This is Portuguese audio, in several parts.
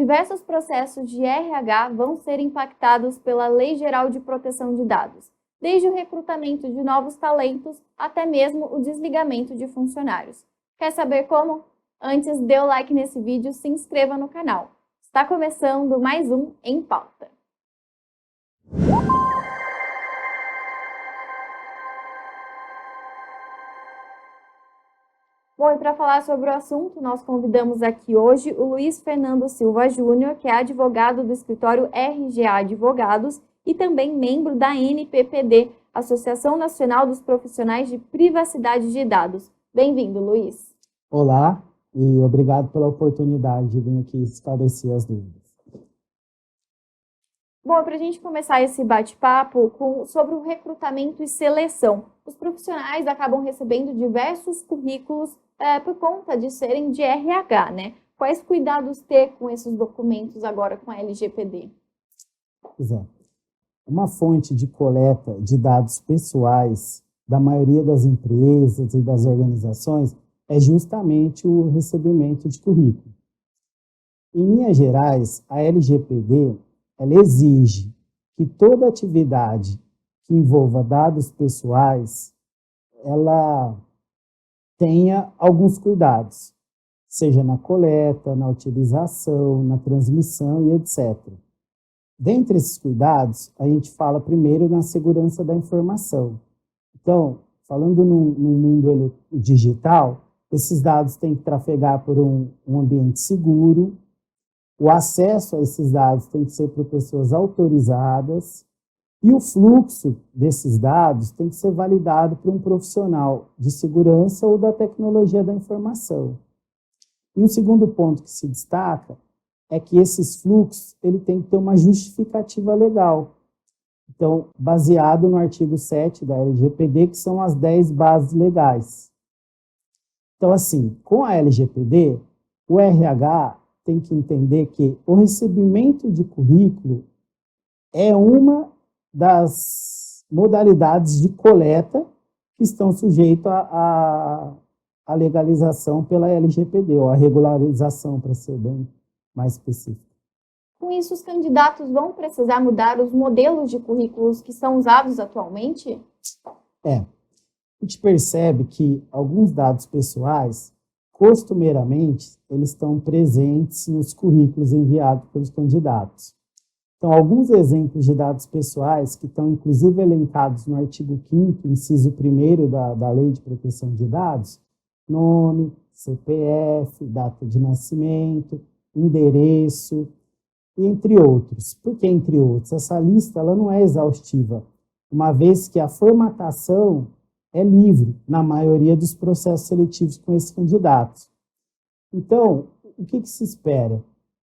Diversos processos de RH vão ser impactados pela Lei Geral de Proteção de Dados, desde o recrutamento de novos talentos até mesmo o desligamento de funcionários. Quer saber como? Antes, dê o like nesse vídeo e se inscreva no canal. Está começando mais um Em Pauta. Bom, e para falar sobre o assunto, nós convidamos aqui hoje o Luiz Fernando Silva Júnior, que é advogado do escritório RGA Advogados e também membro da NPPD, Associação Nacional dos Profissionais de Privacidade de Dados. Bem-vindo, Luiz. Olá, e obrigado pela oportunidade de vir aqui esclarecer as dúvidas. Bom, para a gente começar esse bate-papo sobre o recrutamento e seleção, os profissionais acabam recebendo diversos currículos por conta de serem de RH, né? Quais cuidados ter com esses documentos agora com a LGPD? Pois é. Uma fonte de coleta de dados pessoais da maioria das empresas e das organizações é justamente o recebimento de currículo. Em linhas gerais, a LGPD ela exige que toda atividade que envolva dados pessoais, ela tenha alguns cuidados, seja na coleta, na utilização, na transmissão e etc. Dentre esses cuidados, a gente fala primeiro na segurança da informação. Então, falando no mundo digital, esses dados têm que trafegar por um ambiente seguro. O acesso a esses dados tem que ser por pessoas autorizadas e o fluxo desses dados tem que ser validado por um profissional de segurança ou da tecnologia da informação. E um segundo ponto que se destaca é que esses fluxos ele tem que ter uma justificativa legal. Então, baseado no artigo 7 da LGPD, que são as 10 bases legais. Então, assim, com a LGPD, o RH tem que entender que o recebimento de currículo é uma das modalidades de coleta que estão sujeitas à legalização pela LGPD, ou a regularização, para ser bem mais específico. Com isso, os candidatos vão precisar mudar os modelos de currículos que são usados atualmente? A gente percebe que alguns dados pessoais, costumeiramente, eles estão presentes nos currículos enviados pelos candidatos. Então, alguns exemplos de dados pessoais que estão, inclusive, elencados no artigo 5º, inciso 1º da Lei de Proteção de Dados, nome, CPF, data de nascimento, endereço, entre outros. Por que entre outros? Essa lista ela não é exaustiva, uma vez que a formatação é livre na maioria dos processos seletivos com esses candidatos. Então, o que se espera?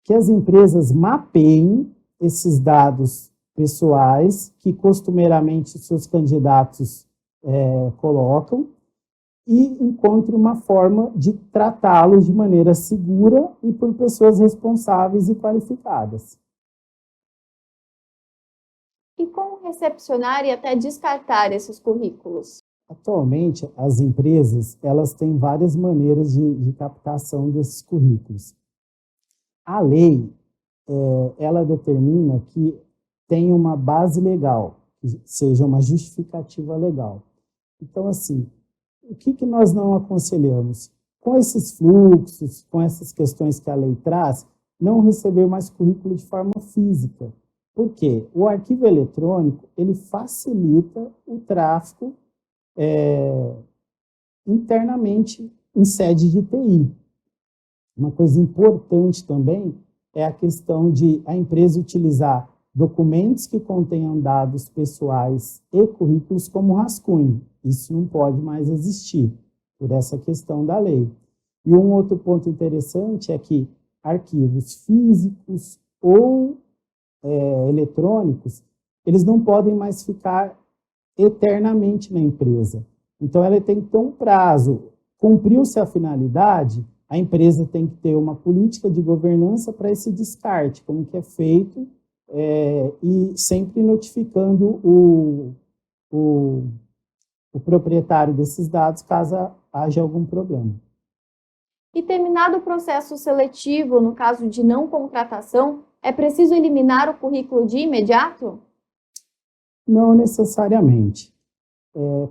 Que as empresas mapeiem esses dados pessoais que costumeiramente seus candidatos colocam e encontre uma forma de tratá-los de maneira segura e por pessoas responsáveis e qualificadas. E como recepcionar e até descartar esses currículos? Atualmente, as empresas elas têm várias maneiras de captação desses currículos. A lei, ela determina que tenha uma base legal, que seja uma justificativa legal. Então, assim, o que nós não aconselhamos? Com esses fluxos, com essas questões que a lei traz, não receber mais currículo de forma física. Por quê? O arquivo eletrônico, ele facilita o tráfego internamente em sede de TI. Uma coisa importante também é a questão de a empresa utilizar documentos que contenham dados pessoais e currículos como rascunho. Isso não pode mais existir, por essa questão da lei. E um outro ponto interessante é que arquivos físicos ou eletrônicos, eles não podem mais ficar eternamente na empresa. Então, ela tem que ter um prazo. Cumpriu-se a finalidade, a empresa tem que ter uma política de governança para esse descarte, como que é feito, e sempre notificando o proprietário desses dados caso haja algum problema. E terminado o processo seletivo, no caso de não contratação, é preciso eliminar o currículo de imediato? Não necessariamente.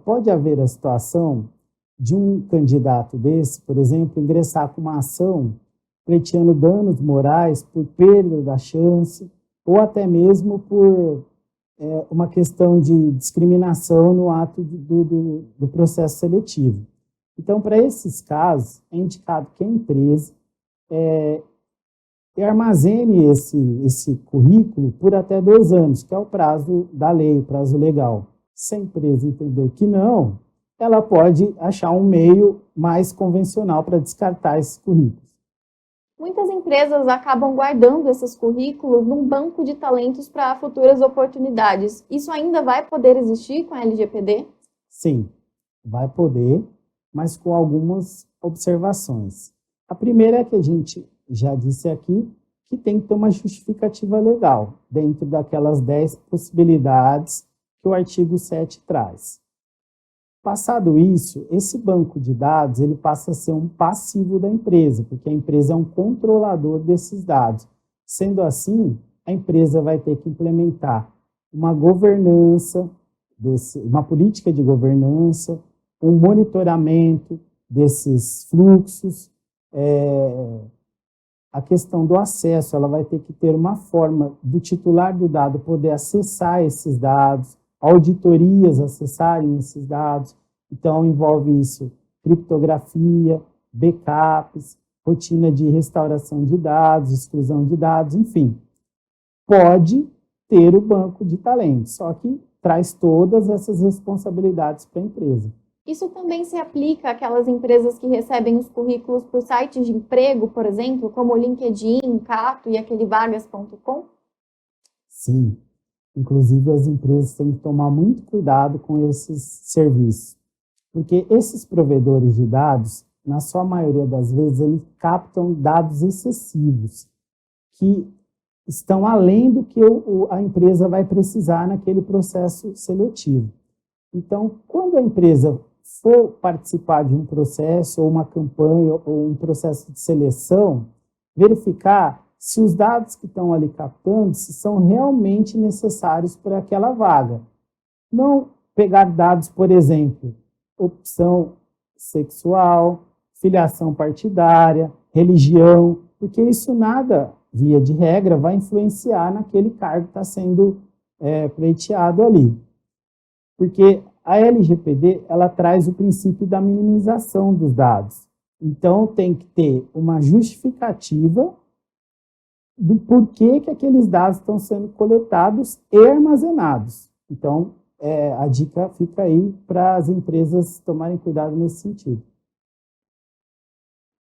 Pode haver a situação de um candidato desse, por exemplo, ingressar com uma ação pleiteando danos morais por perda da chance ou até mesmo por uma questão de discriminação no ato do processo seletivo. Então, para esses casos, é indicado que a empresa armazene esse currículo por até 2 anos, que é o prazo da lei, o prazo legal. Se a empresa entender que não, ela pode achar um meio mais convencional para descartar esses currículos. Muitas empresas acabam guardando esses currículos num banco de talentos para futuras oportunidades. Isso ainda vai poder existir com a LGPD? Sim, vai poder, mas com algumas observações. A primeira é que a gente já disse aqui, que tem que ter uma justificativa legal, dentro daquelas 10 possibilidades que o artigo 7 traz. Passado isso, esse banco de dados ele passa a ser um passivo da empresa, porque a empresa é um controlador desses dados. Sendo assim, a empresa vai ter que implementar uma governança, uma política de governança, um monitoramento desses fluxos, a questão do acesso, ela vai ter que ter uma forma do titular do dado poder acessar esses dados, auditorias acessarem esses dados. Então, envolve isso, criptografia, backups, rotina de restauração de dados, exclusão de dados, enfim. Pode ter o banco de talentos, só que traz todas essas responsabilidades para a empresa. Isso também se aplica àquelas empresas que recebem os currículos por sites de emprego, por exemplo, como o LinkedIn, Cato e aquele vagas.com? Sim. Inclusive, as empresas têm que tomar muito cuidado com esses serviços, porque esses provedores de dados, na sua maioria das vezes, eles captam dados excessivos, que estão além do que a empresa vai precisar naquele processo seletivo. Então, quando a empresa for participar de um processo, ou uma campanha, ou um processo de seleção, verificar se os dados que estão ali captando se são realmente necessários para aquela vaga. Não pegar dados, por exemplo, opção sexual, filiação partidária, religião, porque isso nada, via de regra, vai influenciar naquele cargo que está sendo pleiteado ali. Porque a LGPD, ela traz o princípio da minimização dos dados. Então, tem que ter uma justificativa do porquê que aqueles dados estão sendo coletados e armazenados. Então, a dica fica aí para as empresas tomarem cuidado nesse sentido.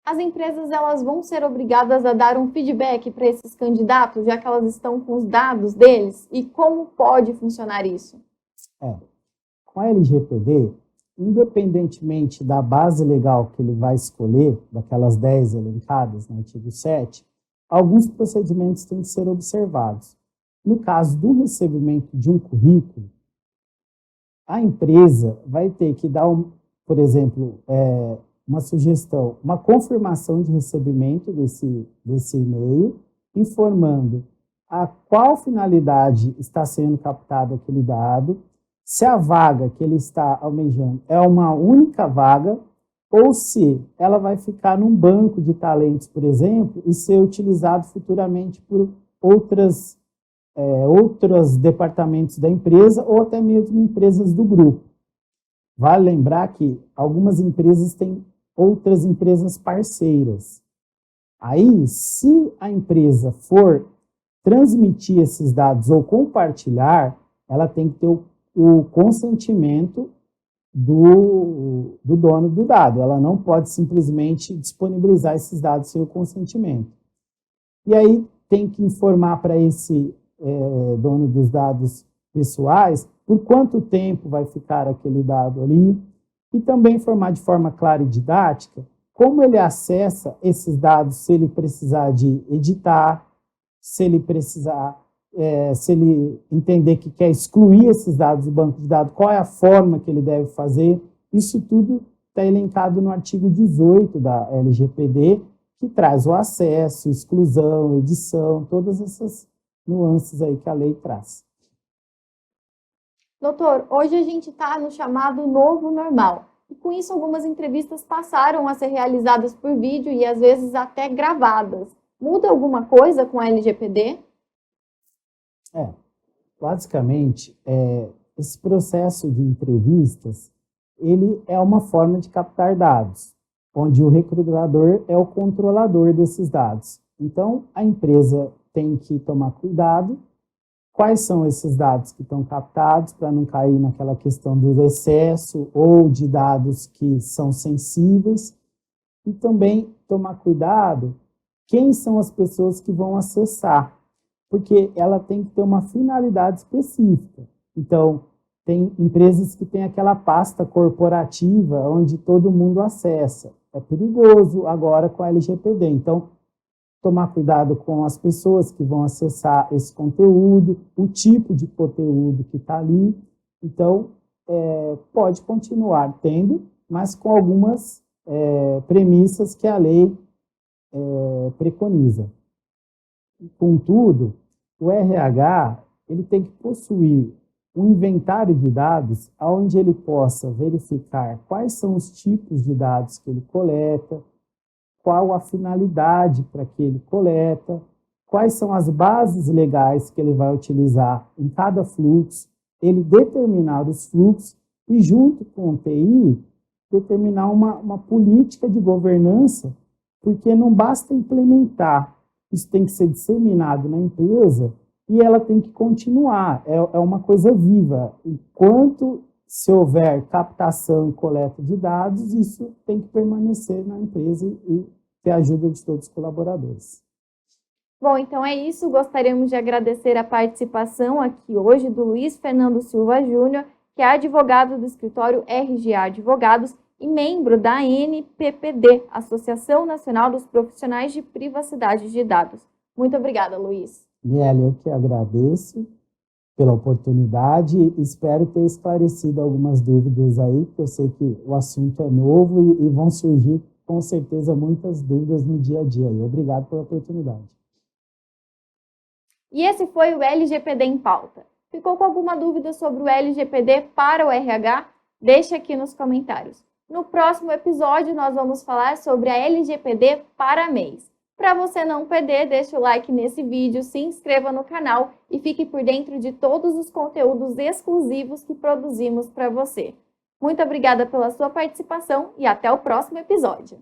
As empresas elas vão ser obrigadas a dar um feedback para esses candidatos, já que elas estão com os dados deles? E como pode funcionar isso? Com a LGPD, independentemente da base legal que ele vai escolher, daquelas 10 elencadas no artigo 7, alguns procedimentos têm que ser observados. No caso do recebimento de um currículo, a empresa vai ter que dar, por exemplo, uma sugestão, uma confirmação de recebimento desse e-mail, informando a qual finalidade está sendo captado aquele dado, se a vaga que ele está almejando é uma única vaga, ou se ela vai ficar num banco de talentos, por exemplo, e ser utilizado futuramente por outros departamentos da empresa ou até mesmo empresas do grupo. Vale lembrar que algumas empresas têm outras empresas parceiras. Aí, se a empresa for transmitir esses dados ou compartilhar, ela tem que ter o consentimento do dono do dado. Ela não pode simplesmente disponibilizar esses dados sem o consentimento. E aí tem que informar para esse dono dos dados pessoais por quanto tempo vai ficar aquele dado ali e também informar de forma clara e didática como ele acessa esses dados, se ele precisar de editar, se ele precisar, se ele entender que quer excluir esses dados do banco de dados, qual é a forma que ele deve fazer. Isso tudo está elencado no artigo 18 da LGPD, que traz o acesso, exclusão, edição, todas essas nuances aí que a lei traz. Doutor, hoje a gente está no chamado novo normal. E com isso, algumas entrevistas passaram a ser realizadas por vídeo e às vezes até gravadas. Muda alguma coisa com a LGPD? Basicamente, esse processo de entrevistas, ele é uma forma de captar dados, onde o recrutador é o controlador desses dados. Então, a empresa tem que tomar cuidado. Quais são esses dados que estão captados para não cair naquela questão do excesso ou de dados que são sensíveis? E também tomar cuidado quem são as pessoas que vão acessar, porque ela tem que ter uma finalidade específica. Então, tem empresas que têm aquela pasta corporativa onde todo mundo acessa. É perigoso agora com a LGPD. Então, tomar cuidado com as pessoas que vão acessar esse conteúdo, o tipo de conteúdo que está ali. Então, pode continuar tendo, mas com algumas premissas que a lei preconiza. Contudo, o RH ele tem que possuir um inventário de dados onde ele possa verificar quais são os tipos de dados que ele coleta, qual a finalidade para que ele coleta, quais são as bases legais que ele vai utilizar em cada fluxo, ele determinar os fluxos e, junto com o TI, determinar uma política de governança, porque não basta implementar, isso tem que ser disseminado na empresa e ela tem que continuar, é uma coisa viva. Enquanto se houver captação e coleta de dados, isso tem que permanecer na empresa e ter a ajuda de todos os colaboradores. Bom, então é isso. Gostaríamos de agradecer a participação aqui hoje do Luiz Fernando Silva Júnior, que é advogado do escritório RGA Advogados e membro da ANPPD, Associação Nacional dos Profissionais de Privacidade de Dados. Muito obrigada, Luiz. Miele, eu que agradeço pela oportunidade e espero ter esclarecido algumas dúvidas aí, porque eu sei que o assunto é novo e vão surgir, com certeza, muitas dúvidas no dia a dia. Obrigado pela oportunidade. E esse foi o LGPD em Pauta. Ficou com alguma dúvida sobre o LGPD para o RH? Deixe aqui nos comentários. No próximo episódio, nós vamos falar sobre a LGPD para MEIs. Para você não perder, deixe o like nesse vídeo, se inscreva no canal e fique por dentro de todos os conteúdos exclusivos que produzimos para você. Muito obrigada pela sua participação e até o próximo episódio.